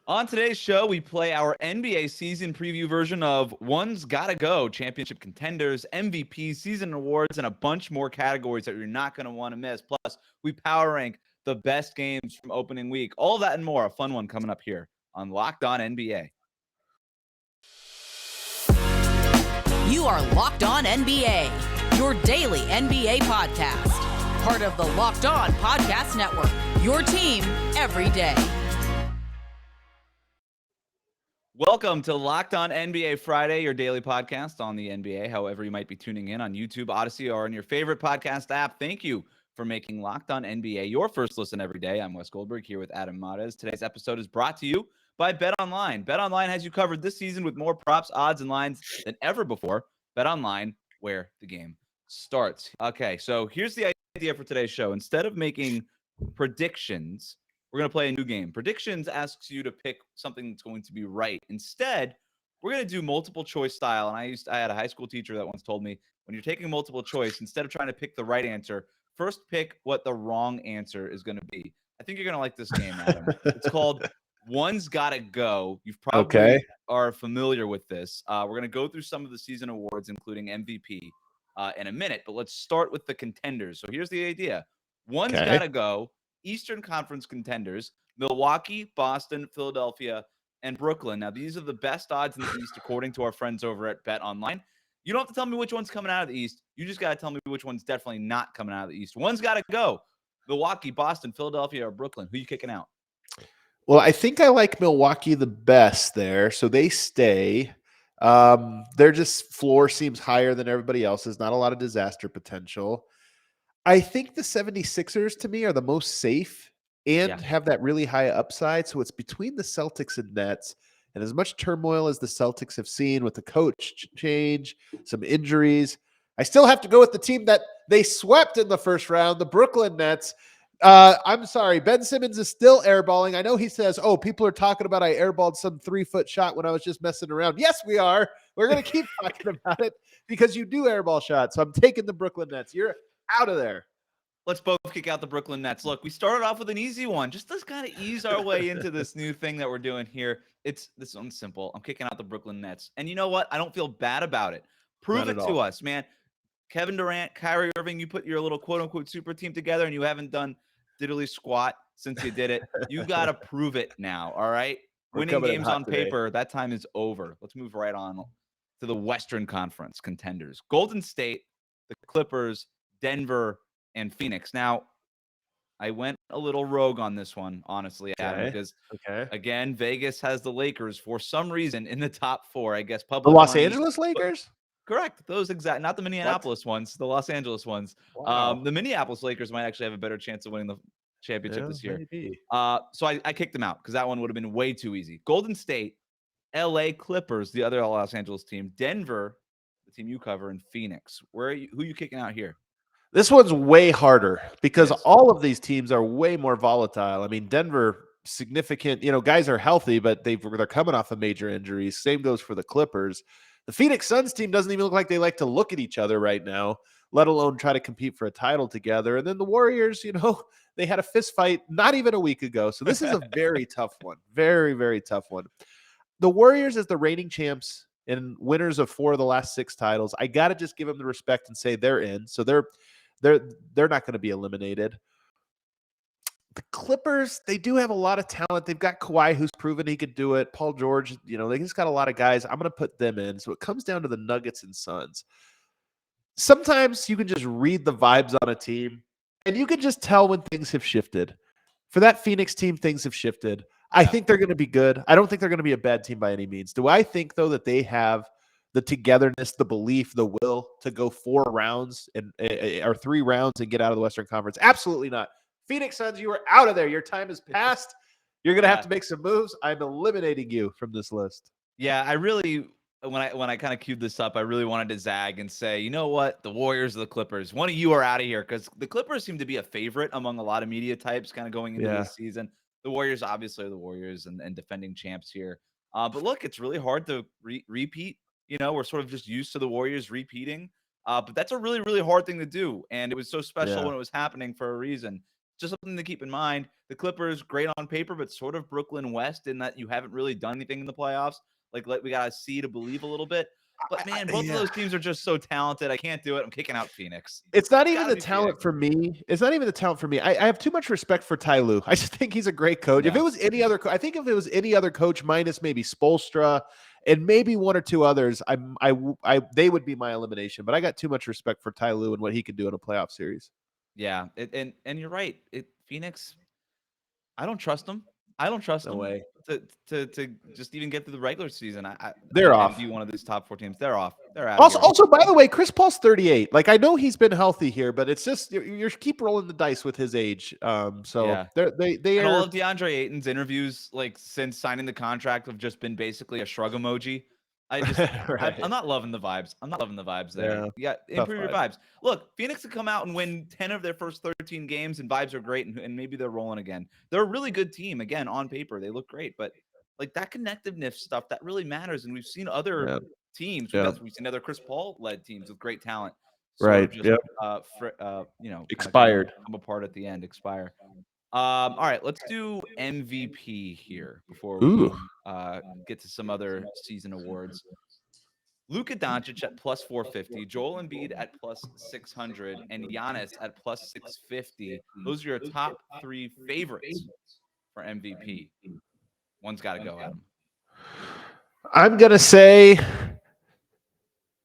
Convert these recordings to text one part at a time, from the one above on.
On today's show, we play our NBA season preview version of One's Gotta Go, championship contenders, MVP, season awards, and a bunch more categories that you're not going to want to miss. Plus, we power rank the best games from opening week. All that and more. A fun one coming up here on Locked On NBA. You are Locked On NBA, your daily NBA podcast. Part of the Locked On Podcast Network, your team every day. Welcome to Locked On NBA Friday, your daily podcast on the NBA. However, you might be tuning in on YouTube, Odyssey, or on your favorite podcast app. Thank you for making Locked On NBA your first listen every day. I'm Wes Goldberg here with Adam Mares. Today's episode is brought to you by BetOnline. BetOnline has you covered this season with more props, odds, and lines than ever before. BetOnline, where the game starts. Okay, so here's the idea for today's show. Instead of making predictions, we're going to play a new game. Predictions asks you to pick something that's going to be right. Instead, we're going to do multiple choice style. And I had a high school teacher that once told me, when you're taking multiple choice, instead of trying to pick the right answer, first pick what the wrong answer is going to be. I think you're going to like this game, Adam. It's called One's Gotta Go. You've probably are familiar with this. We're going to go through some of the season awards, including MVP, in a minute. But let's start with the contenders. So here's the idea. One's Gotta Go. Eastern Conference contenders, Milwaukee, Boston, Philadelphia, and Brooklyn. Now, these are the best odds in the East, according to our friends over at BetOnline. You don't have to tell me which one's coming out of the East. You just got to tell me which one's definitely not coming out of the East. One's got to go. Milwaukee, Boston, Philadelphia, or Brooklyn. Who are you kicking out? Well, I think I like Milwaukee the best there, so they stay. Their just floor seems higher than everybody else's. Not a lot of disaster potential. I think the 76ers to me are the most safe and have that really high upside. So it's between the Celtics and Nets. And as much turmoil as the Celtics have seen with the coach change, some injuries, I still have to go with the team that they swept in the first round, the Brooklyn Nets. I'm sorry, Ben Simmons is still airballing. I know he says, oh, people are talking about I airballed some 3-foot shot when I was just messing around. Yes, we are. We're going to keep talking about it because you do airball shots. So I'm taking the Brooklyn Nets. You're out of there. Let's both kick out the Brooklyn Nets. Look, we started off with an easy one. Just let's kind of ease our way into this new thing that we're doing here. This one's simple. I'm kicking out the Brooklyn Nets. And you know what? I don't feel bad about it. Prove it to us, man. Kevin Durant, Kyrie Irving, you put your little quote-unquote super team together and you haven't done diddly squat since you did it. You got to prove it now, all right? Winning games on paper, that time is over. Let's move right on to the Western Conference contenders. Golden State, the Clippers, Denver, and Phoenix. Now, I went a little rogue on this one, honestly, Adam, because, again, Vegas has the Lakers for some reason in the top four. I guess the Los Angeles Lakers? Correct. Those exact, not the Minneapolis ones, the Los Angeles ones. Wow. The Minneapolis Lakers might actually have a better chance of winning the championship this year. So I kicked them out because that one would have been way too easy. Golden State, LA Clippers, the other Los Angeles team, Denver, the team you cover, and Phoenix. Who are you kicking out here? This one's way harder because all of these teams are way more volatile. I mean, Denver, significant, guys are healthy, but they're coming off of major injuries. Same goes for the Clippers. The Phoenix Suns team doesn't even look like they like to look at each other right now, let alone try to compete for a title together. And then the Warriors, they had a fist fight not even a week ago. So this is a very tough one. Very, very tough one. The Warriors as the reigning champs and winners of 4 of the last 6 titles, I got to just give them the respect and say they're in. So they're not going to be eliminated. The Clippers, they do have a lot of talent. They've got Kawhi, who's proven he could do it. Paul George, they just got a lot of guys. I'm going to put them in. So it comes down to the Nuggets and Suns. Sometimes you can just read the vibes on a team, and you can just tell when things have shifted. For that Phoenix team, things have shifted. I think they're going to be good. I don't think they're going to be a bad team by any means. Do I think, though, that they have the togetherness, the belief, the will to go 4 rounds or 3 rounds and get out of the Western Conference? Absolutely not. Phoenix Suns, you are out of there. Your time has passed. You're going to have to make some moves. I'm eliminating you from this list. Yeah, I really, when I kind of queued this up, I really wanted to zag and say, you know what? The Warriors or the Clippers, one of you are out of here, because the Clippers seem to be a favorite among a lot of media types kind of going into this season. The Warriors obviously are the Warriors and defending champs here. But look, it's really hard to repeat. We're sort of just used to the Warriors repeating. But that's a really, really hard thing to do. And it was so special when it was happening for a reason. Just something to keep in mind. The Clippers, great on paper, but sort of Brooklyn West in that you haven't really done anything in the playoffs. Like we got to see to believe a little bit. But man, both of those teams are just so talented. I can't do it. I'm kicking out Phoenix. It's not It's even gotta the be talent Phoenix. for me. It's not even the talent for me. I have too much respect for Ty Lue. I just think he's a great coach. If Yeah. it was any other, I think if it was any other coach minus maybe Spoelstra and maybe one or two others, they would be my elimination. But I got too much respect for Ty Lue and what he could do in a playoff series. Yeah. And you're right. Phoenix, I don't trust them. I don't trust No them way. to just even get through the regular season. They're and off. be one of these top 4 teams. They're off. They're out of here. Also, by the way, Chris Paul's 38. Like I know he's been healthy here, but it's just you keep rolling the dice with his age. So Yeah. they And are. all of DeAndre Ayton's interviews, like since signing the contract, have just been basically a shrug emoji. Right. I'm not loving the vibes. I'm not loving the vibes there. Yeah, Improve your vibes. vibes. Look, Phoenix could come out and win 10 of their first 13 games, and vibes are great, and maybe they're rolling again. They're a really good team. Again, on paper, they look great, but like that connectiveness stuff that really matters. And we've seen other Yeah. teams. Yeah. We've seen other Chris Paul led teams with great talent, sort Right. of just Yep. kind of Expired. come apart at the end, expire. All right, let's do MVP here before we Ooh. get to some other season awards. Luka Doncic at plus 450, Joel Embiid at plus 600, and Giannis at plus 650. Those are your top 3 favorites for MVP. One's got to go, Adam. I'm gonna say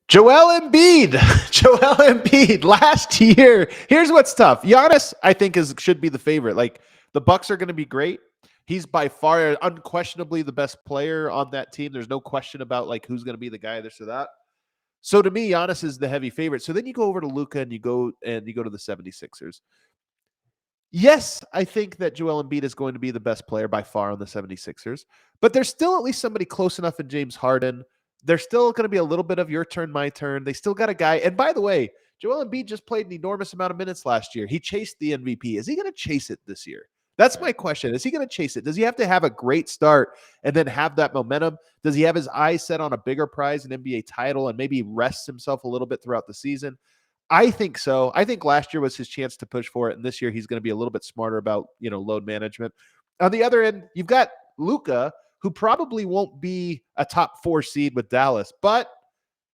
Joel Embiid. Joel Embiid. Last year, here's what's tough. Giannis, I think, should be the favorite. Like the Bucks are going to be great. He's by far, unquestionably, the best player on that team. There's no question about like who's going to be the guy, this or that. So to me, Giannis is the heavy favorite. So then you go over to Luka and you go to the 76ers. Yes, I think that Joel Embiid is going to be the best player by far on the 76ers, but there's still at least somebody close enough in James Harden. There's still going to be a little bit of your turn, my turn. They still got a guy. And by the way, Joel Embiid just played an enormous amount of minutes last year. He chased the MVP. Is he going to chase it this year? That's my question. Is he going to chase it? Does he have to have a great start and then have that momentum? Does he have his eyes set on a bigger prize, an NBA title, and maybe rests himself a little bit throughout the season? I think so. I think last year was his chance to push for it, and this year he's going to be a little bit smarter about, load management. On the other end, you've got Luka, who probably won't be a top 4 seed with Dallas, but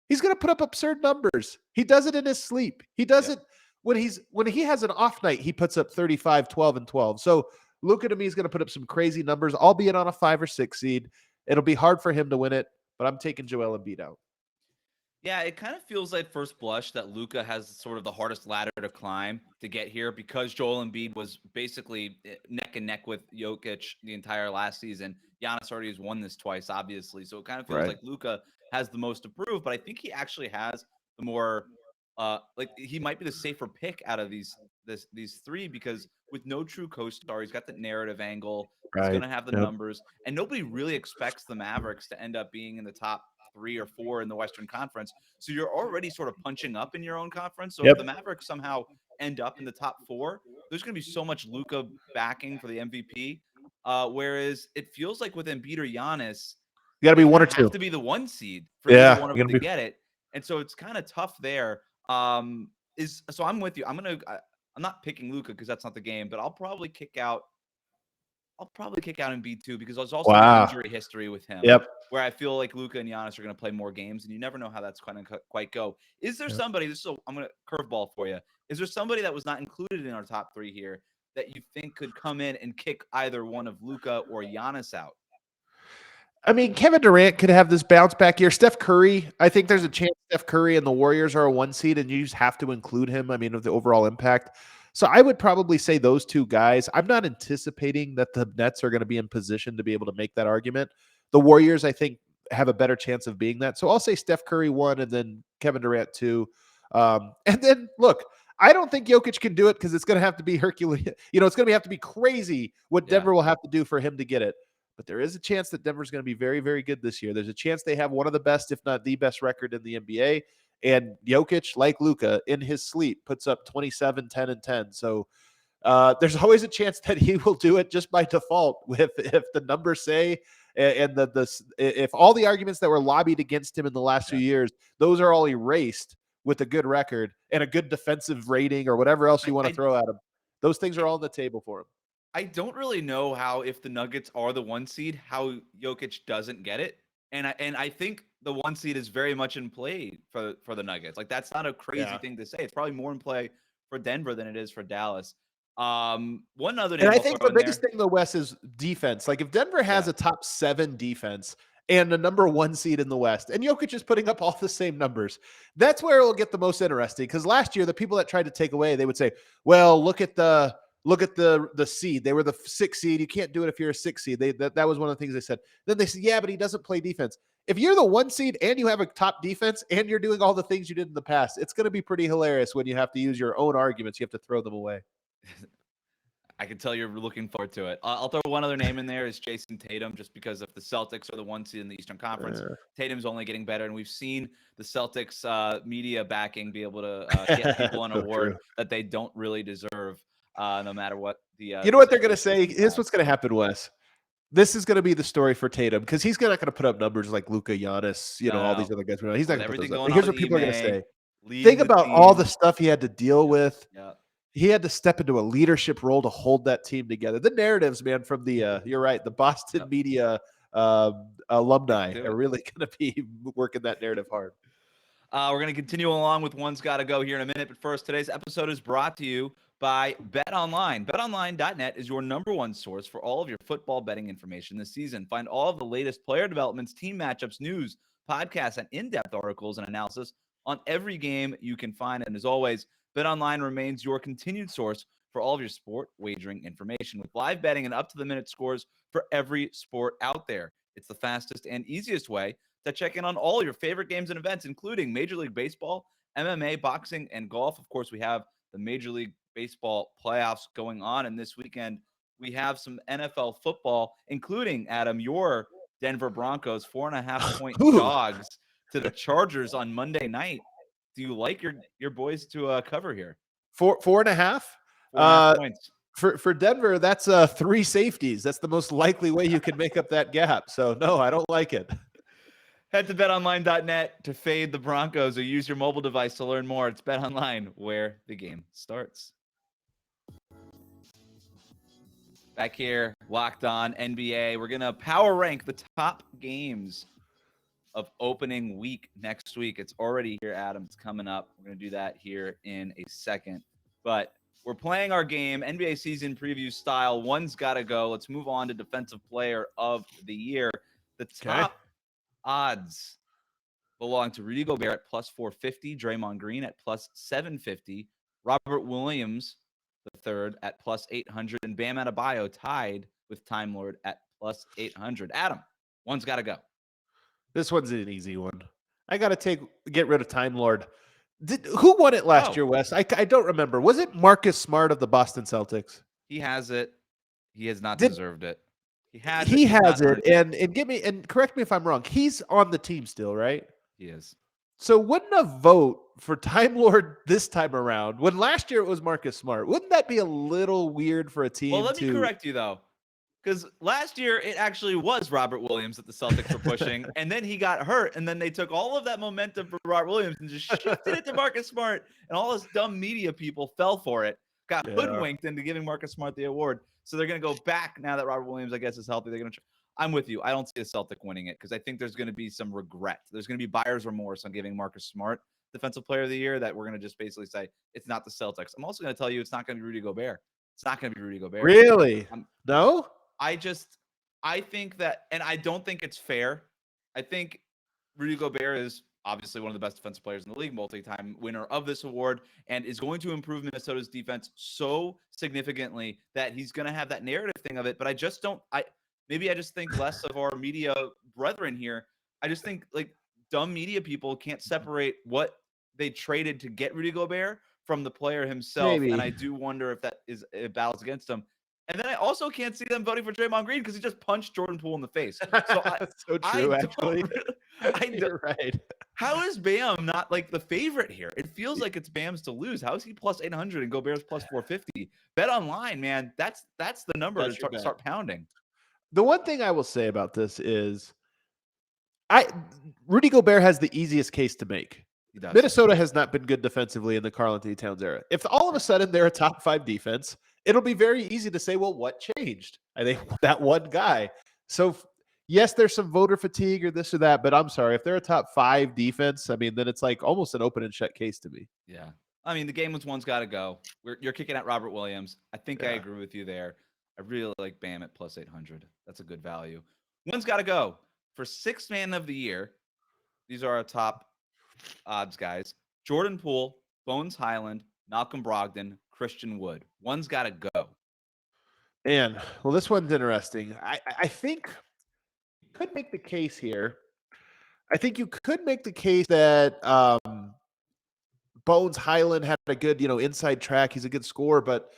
he's going to put up absurd numbers. He does it in his sleep. He does it when he has an off night, he puts up 35, 12, and 12. So Luka to me is going to put up some crazy numbers, albeit on a 5 or 6 seed. It'll be hard for him to win it, but I'm taking Joel Embiid out. Yeah, it kind of feels like first blush that Luka has sort of the hardest ladder to climb to get here because Joel Embiid was basically neck and neck with Jokic the entire last season. Giannis already has won this twice, obviously. So it kind of feels like Luka has the most to prove, but I think he actually has the more he might be the safer pick out of these 3 because with no true co-star, he's got the narrative angle. He's going to have the numbers, and nobody really expects the Mavericks to end up being in the top 3 or 4 in the Western Conference. So you're already sort of punching up in your own conference. So if the Mavericks somehow end up in the top 4, there's going to be so much Luka backing for the MVP. Whereas it feels like with Embiid or Giannis, you got to be 1 or 2. Have to be the 1 seed for either one of them to get it. And so it's kind of tough there. So I'm with you. I'm not picking Luka because that's not the game, but I'll probably kick out Embiid too because there's also an injury history with him. Where I feel like Luka and Giannis are going to play more games, and you never know how that's going to quite go. Is there somebody? I'm going to curveball for you. Is there somebody that was not included in our top 3 here that you think could come in and kick either one of Luka or Giannis out? I mean, Kevin Durant could have this bounce back year. Steph Curry, I think there's a chance Steph Curry and the Warriors are a 1 seed, and you just have to include him. I mean, of the overall impact. So I would probably say those 2 guys. I'm not anticipating that the Nets are going to be in position to be able to make that argument. The Warriors, I think, have a better chance of being that. So I'll say Steph Curry 1 and then Kevin Durant 2. And then, look, I don't think Jokic can do it because it's going to have to be Herculean. It's going to have to be crazy what Denver will have to do for him to get it. But there is a chance that Denver's going to be very, very good this year. There's a chance they have one of the best, if not the best record in the NBA. And Jokic, like Luka, in his sleep, puts up 27, 10, and 10. So there's always a chance that he will do it just by default if the numbers say and if all the arguments that were lobbied against him in the last few years, those are all erased with a good record and a good defensive rating or whatever else you want to throw at him. Those things are all on the table for him. I don't really know how, if the Nuggets are the 1 seed, how Jokic doesn't get it. And I think the 1 seed is very much in play for the Nuggets. Like, that's not a crazy thing to say. It's probably more in play for Denver than it is for Dallas. One other name And I I'll think throw the in biggest thing in the West is defense. Like, if Denver has Yeah. a top 7 defense and the number 1 seed in the West, and Jokic is putting up all the same numbers, that's where it will get the most interesting. Because last year, the people that tried to take away, they would say, well, look at the seed. They were the 6th seed. You can't do it if you're a 6th seed. That was one of the things they said. Then they said, yeah, but he doesn't play defense. If you're the 1 seed and you have a top defense and you're doing all the things you did in the past, it's going to be pretty hilarious when you have to use your own arguments. You have to throw them away. I can tell you're looking forward to it. I'll throw one other name in there, is Jason Tatum, just because if the Celtics are the 1 seed in the Eastern Conference, Tatum's only getting better. And we've seen the Celtics media backing be able to get people an award that they don't really deserve, no matter what the you know what they're going to say? Here's what's going to happen, Wes. This is going to be the story for Tatum, because he's not going to put up numbers like Luka, Giannis, all these other guys. He's not going to put those up. Here's what people are going to say. Think about all the stuff he had to deal with. Yeah. He had to step into a leadership role to hold that team together. The narratives, man, from the you're right, the Boston media alumni are really going to be working that narrative hard. We're going to continue along with One's Gotta Go here in a minute. But first, today's episode is brought to you by BetOnline. BetOnline.net is your #1 source for all of your football betting information this season. Find all of the latest player developments, team matchups, news, podcasts, and in-depth articles and analysis on every game you can find. And as always, BetOnline remains your continued source for all of your sport wagering information, with live betting and up-to-the-minute scores for every sport out there. It's the fastest and easiest way to check in on all your favorite games and events, including Major League Baseball, MMA, boxing, and golf. Of course, we have the Major League Baseball playoffs going on, and this weekend we have some NFL football, including, Adam, your Denver Broncos, 4.5-point dogs to the Chargers on Monday night. Do you like your boys to cover here? 4.5? 4.5 points. For Denver, that's 3 safeties. That's the most likely way you can make up that gap. So, no, I don't like it. Head to betonline.net to fade the Broncos, or use your mobile device to learn more. It's BetOnline, where the game starts. Back here, Locked On NBA. We're going to power rank the top games of opening week next week. It's already here, Adam. It's coming up. We're going to do that here in a second. But we're playing our game, NBA season preview style. One's got to go. Let's move on to Defensive Player of the Year. The top odds belong to Rudy Gobert at plus 450, Draymond Green at plus 750, Robert Williams III at plus 800, and Bam Adebayo tied with Time Lord at plus 800. Adam, one's got to go. This one's an easy one. I got to get rid of Time Lord. Who won it last year, Wes? I don't remember. Was it Marcus Smart of the Boston Celtics? He has it. He has not deserved it. He has it. And correct me if I'm wrong. He's on the team still, right? He is. So wouldn't a vote for Time Lord this time around, when last year it was Marcus Smart, wouldn't that be a little weird for a team? Well, let me correct you, though. Because last year, it actually was Robert Williams that the Celtics were pushing, and then he got hurt, and then they took all of that momentum from Robert Williams and just shifted it to Marcus Smart, and all this dumb media people fell for it, got hoodwinked into giving Marcus Smart the award. So they're going to go back now that Robert Williams, I guess, is healthy. They're going to. I'm with you. I don't see a Celtic winning it, because I think there's going to be some regret. There's going to be buyer's remorse on giving Marcus Smart Defensive Player of the Year, that we're going to just basically say it's not the Celtics. I'm also going to tell you it's not going to be Rudy Gobert. It's not going to be Rudy Gobert. Really? No? I think that, and I don't think it's fair. I think Rudy Gobert is obviously one of the best defensive players in the league, multi-time winner of this award, and is going to improve Minnesota's defense so significantly that he's going to have that narrative thing of it. But I just don't, maybe I just think less of our media brethren here. I just think, like, dumb media people can't separate what they traded to get Rudy Gobert from the player himself. Maybe. And I do wonder if that is a balance against him. And then I also can't see them voting for Draymond Green, because he just punched Jordan Poole in the face. So That's so true, actually. You're right. How is Bam not, like, the favorite here? It feels like it's Bam's to lose. How is he plus 800 and Gobert's plus 450? BetOnline, man, that's the number to start pounding. The one thing I will say about this is Rudy Gobert has the easiest case to make. Minnesota has not been good defensively in the Karl-Anthony Towns era. If all of a sudden they're a top 5 defense it'll be very easy to say, well, what changed? I think that one guy. So yes, there's some voter fatigue or this or that, but I'm sorry, if they're a top 5 defense, I mean, then it's like almost an open and shut case to me. Yeah. I mean, the game was one's got to go. You're kicking out Robert Williams. I think I agree with you there. I really like Bam at plus 800. That's a good value. One's got to go. For sixth man of the year, these are our top odds guys. Jordan Poole, Bones Highland, Malcolm Brogdon, Christian Wood. One's got to go. And well, this one's interesting. I think you could make the case here. I think you could make the case that Bones Highland had a good, inside track. He's a good scorer, but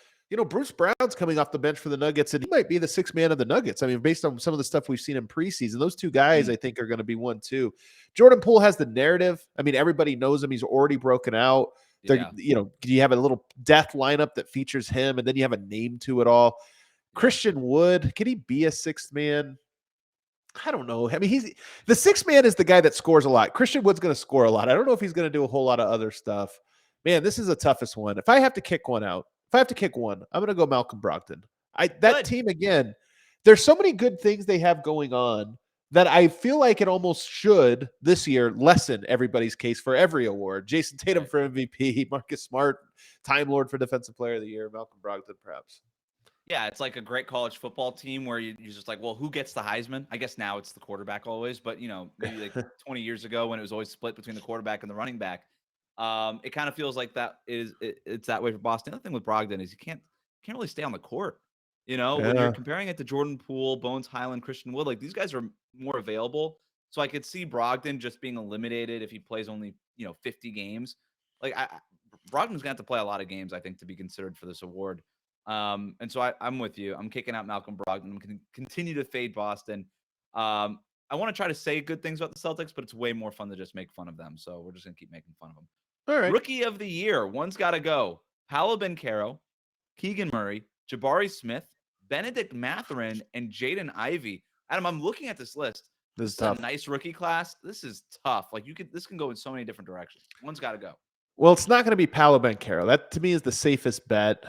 Bruce Brown's coming off the bench for the Nuggets, and he might be the sixth man of the Nuggets. I mean, based on some of the stuff we've seen in preseason, those two guys I think are going to be 1-2. Jordan Poole has the narrative. I mean, everybody knows him. He's already broken out. Yeah. You have a little death lineup that features him, and then you have a name to it all. Yeah. Christian Wood, can he be a sixth man? I don't know. I mean, the sixth man is the guy that scores a lot. Christian Wood's going to score a lot. I don't know if he's going to do a whole lot of other stuff. Man, this is the toughest one. If I have to kick one out, I'm going to go Malcolm Brogdon. That team, again, there's so many good things they have going on that I feel like it almost should this year lessen everybody's case for every award. Jason Tatum for MVP, Marcus Smart, Time Lord for Defensive Player of the Year, Malcolm Brogdon perhaps. Yeah, it's like a great college football team where you're just like, well, who gets the Heisman? I guess now it's the quarterback always, but maybe like 20 years ago when it was always split between the quarterback and the running back, it kind of feels like it's that way for Boston. The other thing with Brogdon is you can't really stay on the court. When you're comparing it to Jordan Poole, Bones Highland, Christian Wood, like these guys are more available. So I could see Brogdon just being eliminated if he plays only 50 games. Like Brogdon's gonna have to play a lot of games, I think, to be considered for this award. And so I'm with you. I'm kicking out Malcolm Brogdon. I'm going to continue to fade Boston. I want to try to say good things about the Celtics, but it's way more fun to just make fun of them. So we're just going to keep making fun of them. All right. Rookie of the year. One's got to go. Paolo Banchero, Keegan Murray, Jabari Smith, Benedict Mathurin, and Jaden Ivey. Adam, I'm looking at this list. This is tough. A nice rookie class. This is tough. Like this can go in so many different directions. One's got to go. Well, it's not going to be Paolo Banchero. That to me is the safest bet.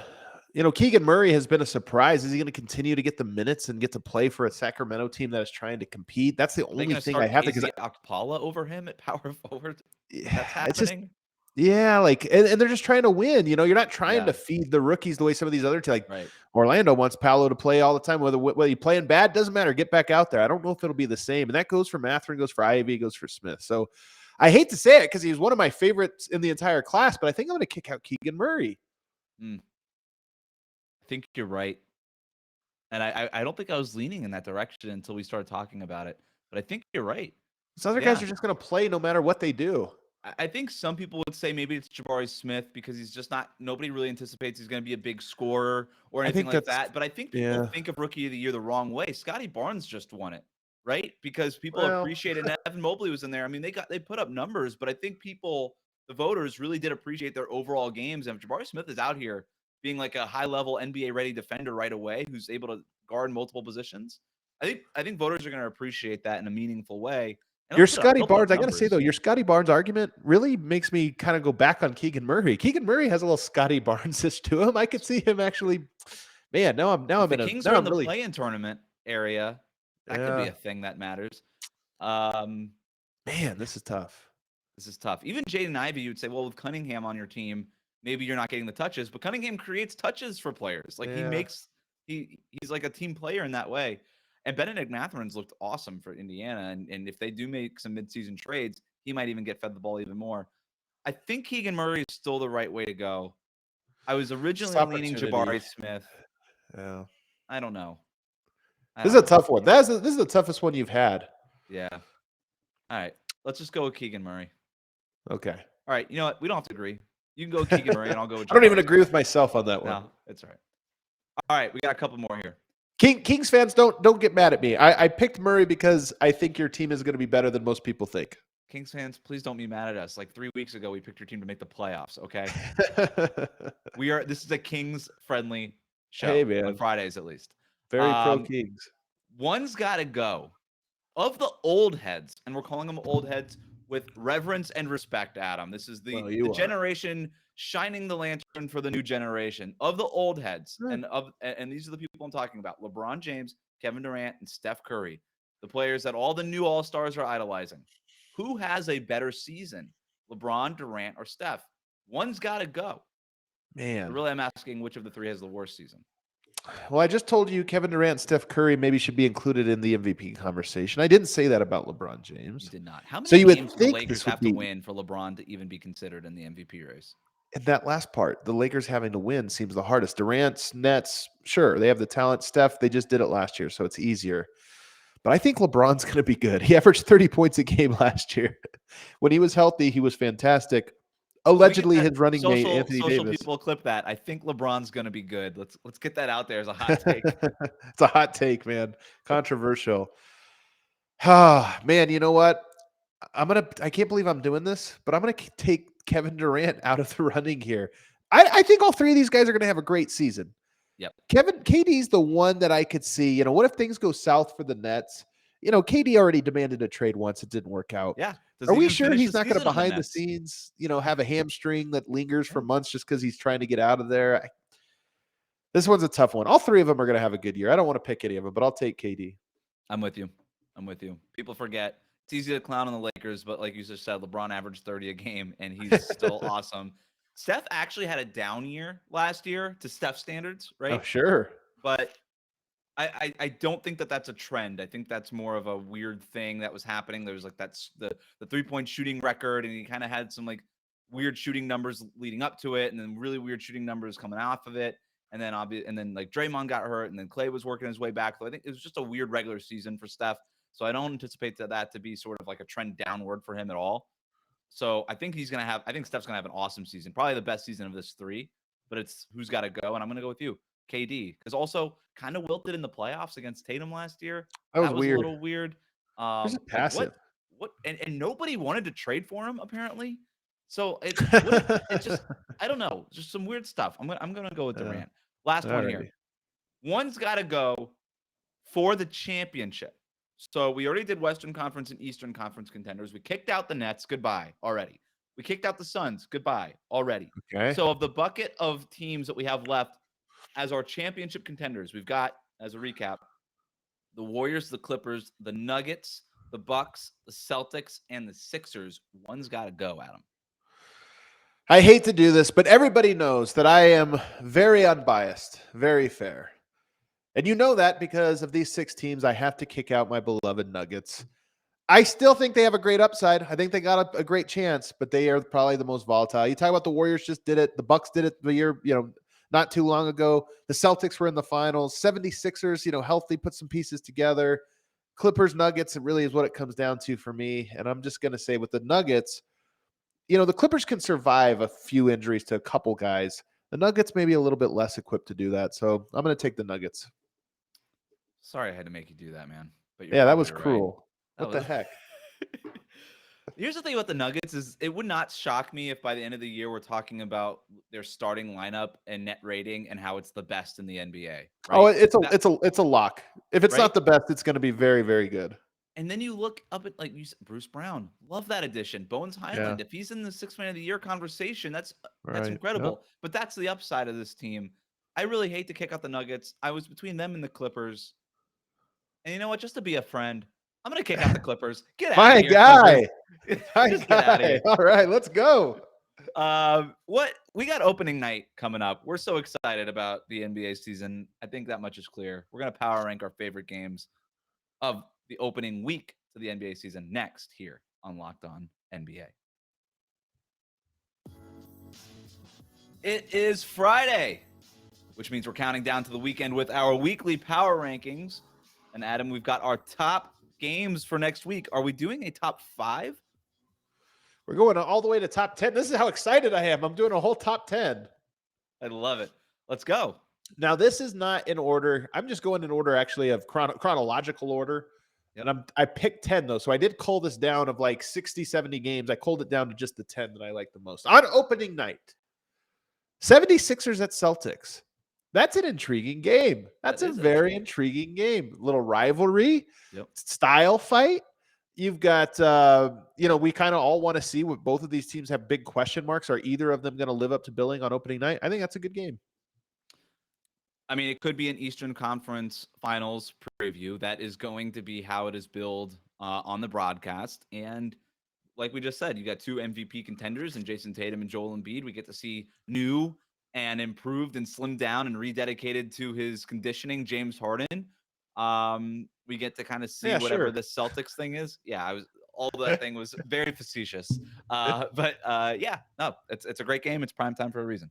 Keegan Murray has been a surprise. Is he going to continue to get the minutes and get to play for a Sacramento team that is trying to compete? That's the only thing I have. Because Okpala over him at power forward. That's happening. And they're just trying to win. You're not trying to feed the rookies the way some of these other teams, Orlando wants Paolo to play all the time. Whether you playing bad, doesn't matter. Get back out there. I don't know if it'll be the same. And that goes for Mathurin, goes for Ivy, goes for Smith. So I hate to say it because he's one of my favorites in the entire class, but I think I'm going to kick out Keegan Murray. I think you're right. And I don't think I was leaning in that direction until we started talking about it. But I think you're right. Some other guys are just going to play no matter what they do. I think some people would say maybe it's Jabari Smith because he's just not – nobody really anticipates he's going to be a big scorer or anything like that. But I think people think of Rookie of the Year the wrong way. Scotty Barnes just won it, right? Because people appreciated – Evan Mobley was in there. I mean, they put up numbers, but I think people – the voters really did appreciate their overall games. And if Jabari Smith is out here – being like a high-level NBA-ready defender right away who's able to guard multiple positions. I think voters are going to appreciate that in a meaningful way. Your Scotty Barnes, I got to say, though, your Scotty Barnes argument really makes me kind of go back on Keegan Murray. Keegan Murray has a little Scotty Barnes-ish to him. I could see him actually – man, now I'm in a – Kings are in the play-in tournament area. That could be a thing that matters. Man, this is tough. Even Jaden Ivey, you'd say, well, with Cunningham on your team – maybe you're not getting the touches, but Cunningham creates touches for players. Like he's like a team player in that way. And Benedict Mathurin's looked awesome for Indiana. And if they do make some midseason trades, he might even get fed the ball even more. I think Keegan Murray is still the right way to go. I was originally leaning Jabari Smith. Yeah. I don't know. This is a tough one. This is the toughest one you've had. Yeah. All right. Let's just go with Keegan Murray. Okay. All right. You know what? We don't have to agree. You can go Keegan Murray, and I'll go with Jabari. I don't even agree with myself on that one. No, it's all right. All right, we got a couple more here. Kings fans, don't get mad at me. I picked Murray because I think your team is going to be better than most people think. Kings fans, please don't be mad at us. Like 3 weeks ago, we picked your team to make the playoffs, okay? This is a Kings-friendly show. Hey, man. On Fridays, at least. Very pro-Kings. One's got to go. Of the old heads, and we're calling them old heads, with reverence and respect, Adam. This is the you are. generation shining the lantern for the new generation of the old heads. And these are the people I'm talking about. LeBron James, Kevin Durant, and Steph Curry, the players that all the new all-stars are idolizing. Who has a better season, LeBron, Durant, or Steph? One's got to go. Man. So really, I'm asking which of the three has the worst season. Well, I just told you Kevin Durant and Steph Curry maybe should be included in the MVP conversation. I didn't say that about LeBron James. You did not. How many So you would games do the think Lakers this would have to be- win for LeBron to even be considered in the MVP race? And that last part, the Lakers having to win seems the hardest. Durant's, Nets, sure, they have the talent. Steph, they just did it last year, so it's easier. But I think LeBron's going to be good. He averaged 30 points a game last year. When he was healthy, he was fantastic. Allegedly, his running mate, Anthony Davis. People clip that. I think LeBron's going to be good. Let's get that out there as a hot take. It's a hot take, man. Controversial. Ah, man, you know what? I can't believe I'm doing this, but I'm going to take Kevin Durant out of the running here. I think all three of these guys are going to have a great season. Yep. KD's the one that I could see. What if things go south for the Nets? KD already demanded a trade once. It didn't work out. Yeah. Are we sure he's not going to behind the scenes, have a hamstring that lingers for months just because he's trying to get out of there? This one's a tough one. All three of them are going to have a good year. I don't want to pick any of them, but I'll take KD. I'm with you. People forget. It's easy to clown on the Lakers, but like you just said, LeBron averaged 30 a game, and he's still awesome. Steph actually had a down year last year to Steph standards, right? Oh, sure. But I don't think that's a trend. I think that's more of a weird thing that was happening. There was that's the 3-point shooting record, and he kind of had some weird shooting numbers leading up to it, and then really weird shooting numbers coming off of it. And then Draymond got hurt, and then Clay was working his way back. So I think it was just a weird regular season for Steph. So I don't anticipate that to be sort of a trend downward for him at all. So I think Steph's gonna have an awesome season, probably the best season of this three. But it's who's got to go, and I'm gonna go with you, KD, because also kind of wilted in the playoffs against Tatum last year. That was weird. A little weird. He's passive. What? And nobody wanted to trade for him apparently. So it's just I don't know, just some weird stuff. I'm gonna go with Durant. Last one here. One's got to go for the championship. So we already did Western Conference and Eastern Conference contenders. We kicked out the Nets. Goodbye already. We kicked out the Suns. Goodbye already. Okay. So of the bucket of teams that we have left as our championship contenders, we've got, as a recap, the Warriors, the Clippers, the Nuggets, the Bucks, the Celtics, and the Sixers. One's got to go, Adam. I hate to do this, but everybody knows that I am very unbiased, very fair. And you know that because of these 6 teams, I have to kick out my beloved Nuggets. I still think they have a great upside. I think they got a great chance, but they are probably the most volatile. You talk about the Warriors just did it. The Bucks did it the year, not too long ago. The Celtics were in the finals. 76ers, healthy, put some pieces together. Clippers, Nuggets, it really is what it comes down to for me. And I'm just going to say with the Nuggets, the Clippers can survive a few injuries to a couple guys. The Nuggets may be a little bit less equipped to do that. So I'm going to take the Nuggets. Sorry I had to make you do that, man. But that was cruel. Right. What the heck? Here's the thing about the Nuggets is it would not shock me if by the end of the year we're talking about their starting lineup and net rating and how it's the best in the NBA. Right? Oh, it's a lock. If it's not the best, it's going to be very, very good. And then you look up at Bruce Brown. Love that addition. Bones Highland. Yeah. If he's in the 6th man of the year conversation, that's incredible. Yep. But that's the upside of this team. I really hate to kick out the Nuggets. I was between them and the Clippers. And you know what? Just to be a friend, I'm going to kick out the Clippers. Get out of here. Just get out of here. All right, let's go. We got opening night coming up. We're so excited about the NBA season. I think that much is clear. We're going to power rank our favorite games of the opening week to the NBA season next here on Locked On NBA. It is Friday, which means we're counting down to the weekend with our weekly power rankings. And Adam, we've got our top games for next week. Are we doing a top 5? We're going all the way to top 10. This is how excited I am. I'm doing a whole top 10. I love it. Let's go. Now, this is not in order. I'm just going in order, actually, of chronological order. Yep. And I picked 10, though. So I did cull this down of 60, 70 games. I culled it down to just the 10 that I like the most. On opening night, 76ers at Celtics. That's an intriguing game. That's a very intriguing game. Little rivalry, style fight. You've got, we kind of all want to see what both of these teams have big question marks. Are either of them going to live up to billing on opening night? I think that's a good game. I mean, it could be an Eastern Conference Finals preview. That is going to be how it is billed on the broadcast. And like we just said, you got two MVP contenders in Jason Tatum and Joel Embiid. We get to see new and improved and slimmed down and rededicated to his conditioning, James Harden. We get to kind of see whatever sure. the Celtics thing is. Yeah, all that thing was very facetious. But it's a great game. It's prime time for a reason.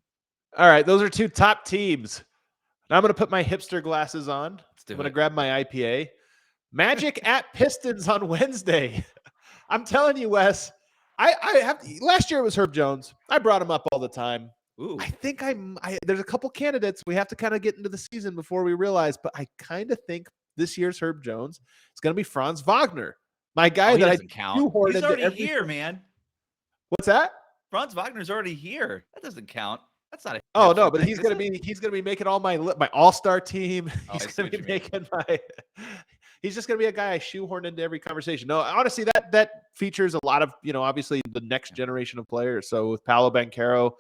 All right, those are two top teams. Now I'm going to put my hipster glasses on. I'm going to grab my IPA. Magic at Pistons on Wednesday. I'm telling you, Wes, last year it was Herb Jones. I brought him up all the time. Ooh. I think there's a couple candidates. We have to kind of get into the season before we realize, but I kind of think this year's Herb Jones is going to be Franz Wagner. My guy that I count. He's already here, man. What's that? Franz Wagner's already here. That doesn't count. That's not a no, but he's gonna be making all my all-star team. He's gonna be making he's just gonna be a guy I shoehorn into every conversation. No, honestly, that features a lot of, obviously the next generation of players. So with Paolo Banchero,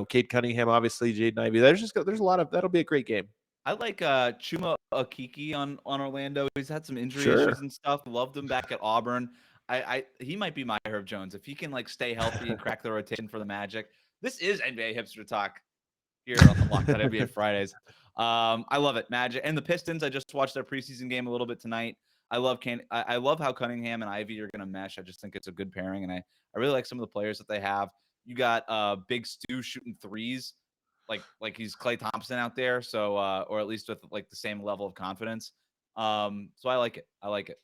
Cade Cunningham, obviously Jaden Ivey. There's a lot of that'll be a great game. I like Chuma Okeke on Orlando. He's had some injury issues and stuff. Loved him back at Auburn. He might be my Herb Jones if he can stay healthy and crack the rotation for the Magic. This is NBA Hipster Talk here on the Locked On NBA Fridays. I love it. Magic and the Pistons. I just watched their preseason game a little bit tonight. I love how Cunningham and Ivy are going to mesh. I just think it's a good pairing, and I really like some of the players that they have. You got Big Stu shooting threes, like he's Klay Thompson out there. So or at least with the same level of confidence. So I like it.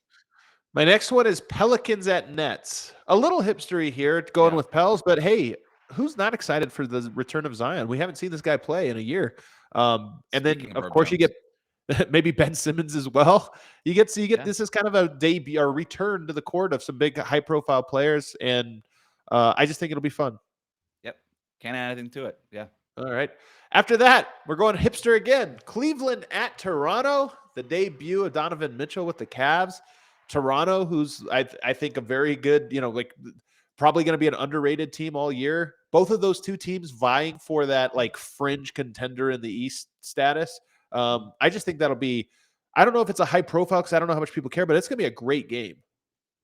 My next one is Pelicans at Nets. A little hipstery here, going with Pels, but hey, who's not excited for the return of Zion? We haven't seen this guy play in a year. And then, of course, you get maybe Ben Simmons as well. You get this is kind of a debut or return to the court of some big high-profile players, and I just think it'll be fun. Yep. Can't add anything to it. Yeah. All right. After that, we're going hipster again. Cleveland at Toronto, the debut of Donovan Mitchell with the Cavs. Toronto, who's I think a very good, probably going to be an underrated team all year. Both of those two teams vying for that fringe contender in the East status. I just think that'll be, I don't know if it's a high profile because I don't know how much people care, but it's going to be a great game.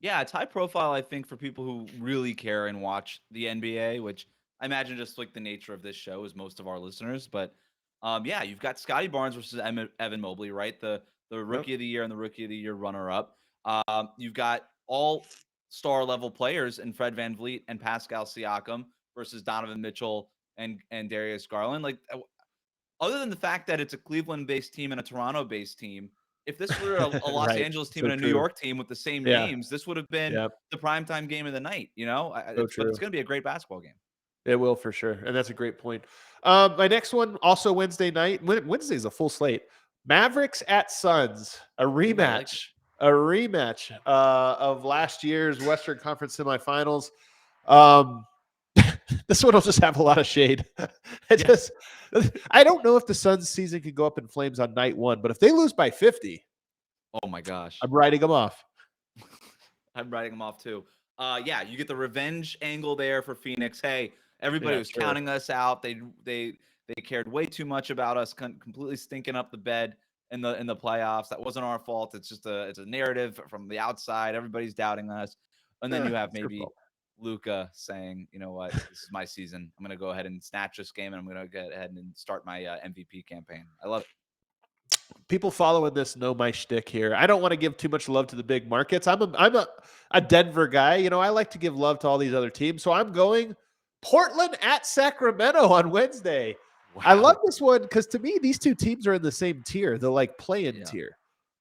Yeah, it's high profile, I think, for people who really care and watch the NBA, which I imagine just the nature of this show is most of our listeners. But you've got Scotty Barnes versus Evan Mobley, right? The rookie of the year and the rookie of the year runner-up. You've got all-star level players in Fred VanVleet and Pascal Siakam versus Donovan Mitchell and Darius Garland. Other than the fact that it's a Cleveland-based team and a Toronto-based team, if this were a Los Angeles team and a New York team with the same names, this would have been the primetime game of the night. But it's going to be a great basketball game. It will for sure, and that's a great point. My next one, also Wednesday night. Wednesday's a full slate. Mavericks at Suns, a rematch. A rematch of last year's Western Conference semifinals. This one will just have a lot of shade. I don't know if the Suns season could go up in flames on night one, but if they lose by 50, oh my gosh, I'm writing them off. I'm writing them off too. You get the revenge angle there for Phoenix. Hey, everybody was counting us out. They cared way too much about us, completely stinking up the bed in the playoffs. That wasn't our fault. It's just it's a narrative from the outside. Everybody's doubting us. And then you have maybe Luka saying, you know what, this is my season. I'm going to go ahead and snatch this game, and I'm going to go ahead and start my MVP campaign. I love it. People following this know my shtick here. I don't want to give too much love to the big markets. I'm a Denver guy. I like to give love to all these other teams. So I'm going Portland at Sacramento on Wednesday. Wow. I love this one because to me, these two teams are in the same tier, the play-in tier.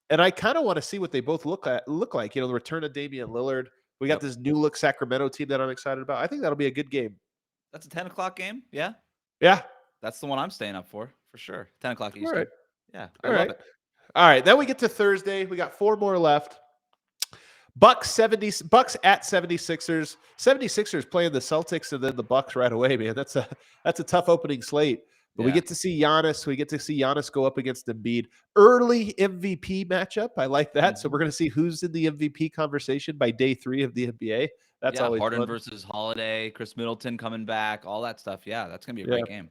And I kind of want to see what they both look like. The return of Damian Lillard. We got this new look Sacramento team that I'm excited about. I think that'll be a good game. That's a 10 o'clock game? Yeah? Yeah. That's the one I'm staying up for sure. 10 o'clock Eastern. All right. Yeah, I love it. All right, then we get to Thursday. We got 4 more left. Bucks at 76ers. 76ers playing the Celtics and then the Bucks right away, man. That's a tough opening slate. But we get to see Giannis. We get to see Giannis go up against Embiid. Early MVP matchup. I like that. So we're going to see who's in the MVP conversation by day 3 of the NBA. That's always Harden fun. versus Holiday, Chris Middleton coming back, all that stuff. Yeah, that's going to be a great game.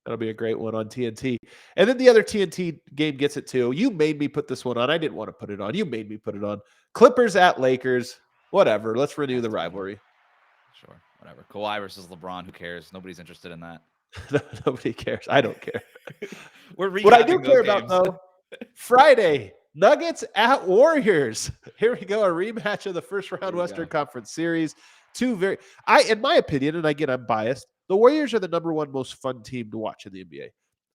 That'll be a great one on TNT. And then the other TNT game gets it too. You made me put this one on. I didn't want to put it on. You made me put it on. Clippers at Lakers. Whatever. Let's renew the rivalry. Sure. Whatever. Kawhi versus LeBron. Who cares? Nobody's interested in that. Nobody cares. I don't care. What I do care about, though, Friday, Nuggets at Warriors. Here we go. A rematch of the first round Western Conference Series. In my opinion, and again, I'm biased, the Warriors are the number 1 most fun team to watch in the NBA.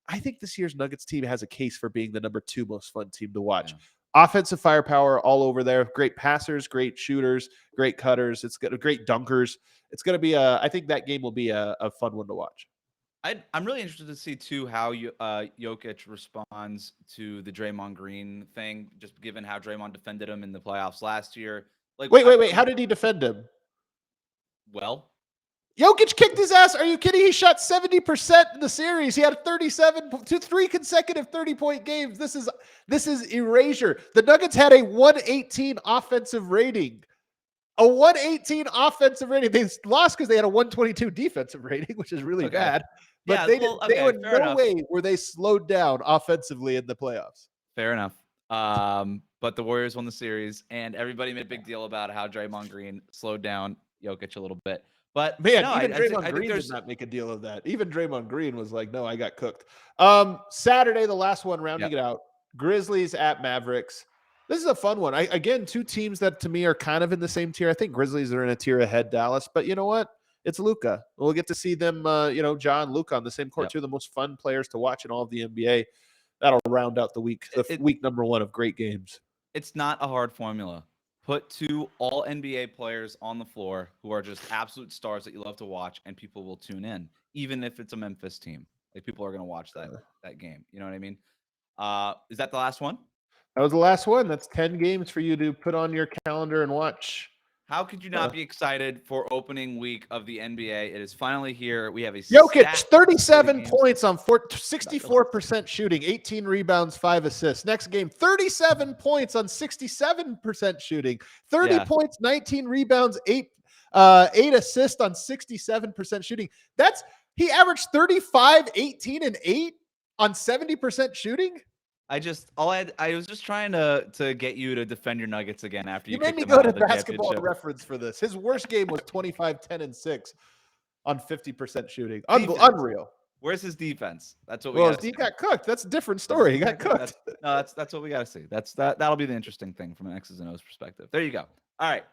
I think this year's Nuggets team has a case for being the number 2 most fun team to watch. Yeah. Offensive firepower all over there. Great passers, great shooters, great cutters. It's got great dunkers. It's going to be I think that game will be a fun one to watch. I'm really interested to see too how Jokic responds to the Draymond Green thing, just given how Draymond defended him in the playoffs last year. Like, wait, how did he defend him? Well, Jokic kicked his ass. Are you kidding? He shot 70% in the series. He had 3 consecutive 30-point games. This is erasure. The Nuggets had a 118 offensive rating. A 118 offensive rating. They lost because they had a 122 defensive rating, which is really bad. But they in no way were they slowed down offensively in the playoffs. Fair enough. But the Warriors won the series, and everybody made a big deal about how Draymond Green slowed down Jokic a little bit. But man, even Draymond Green did not make a deal of that. Even Draymond Green was like, no, I got cooked. Saturday, the last one, rounding it out. Grizzlies at Mavericks. This is a fun one. Again, 2 teams that to me are kind of in the same tier. I think Grizzlies are in a tier ahead, Dallas. But you know what? It's Luka. We'll get to see them, John, Luka on the same court. 2 of the most fun players to watch in all of the NBA. That'll round out the week, week number 1 of great games. It's not a hard formula. Put 2 all NBA players on the floor who are just absolute stars that you love to watch, and people will tune in, even if it's a Memphis team. Like, people are going to watch that game. You know what I mean? Is that the last one? That was the last one. That's 10 games for you to put on your calendar and watch. How could you not be excited for opening week of the NBA? It is finally here. We have a Jokic, 37 points on 64% shooting, 18 rebounds, 5 assists. Next game, 37 points on 67% shooting, 30 points, 19 rebounds, 8 assists on 67% shooting. He averaged 35, 18, and 8 on 70% shooting. I was just trying to get you to defend your Nuggets again after you made me go to Basketball Reference for this. His worst game was 25, 10, and 6 on 50% shooting. Unreal. Where's his defense? That's what he got cooked. That's a different story. He got cooked. That's what we got to see. That'll be the interesting thing from an X's and O's perspective. There you go. All right.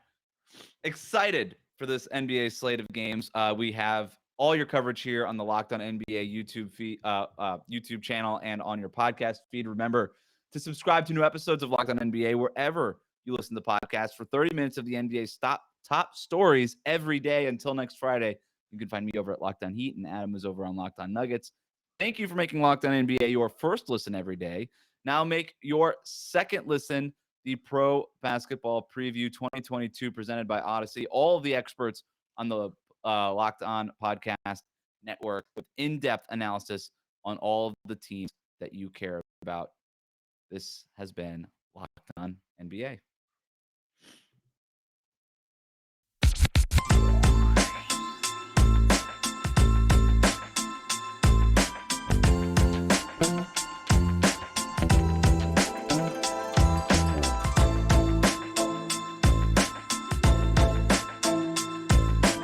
Excited for this NBA slate of games. We have all your coverage here on the Locked On NBA YouTube feed, YouTube channel, and on your podcast feed. Remember to subscribe to new episodes of Locked On NBA wherever you listen to podcasts for 30 minutes of the NBA's top stories every day until next Friday. You can find me over at Locked On Heat, and Adam is over on Locked On Nuggets. Thank you for making Locked On NBA your first listen every day. Now make your second listen the Pro Basketball Preview 2022 presented by Odyssey. All of the experts on the Locked On Podcast Network with in-depth analysis on all of the teams that you care about. This has been Locked On NBA.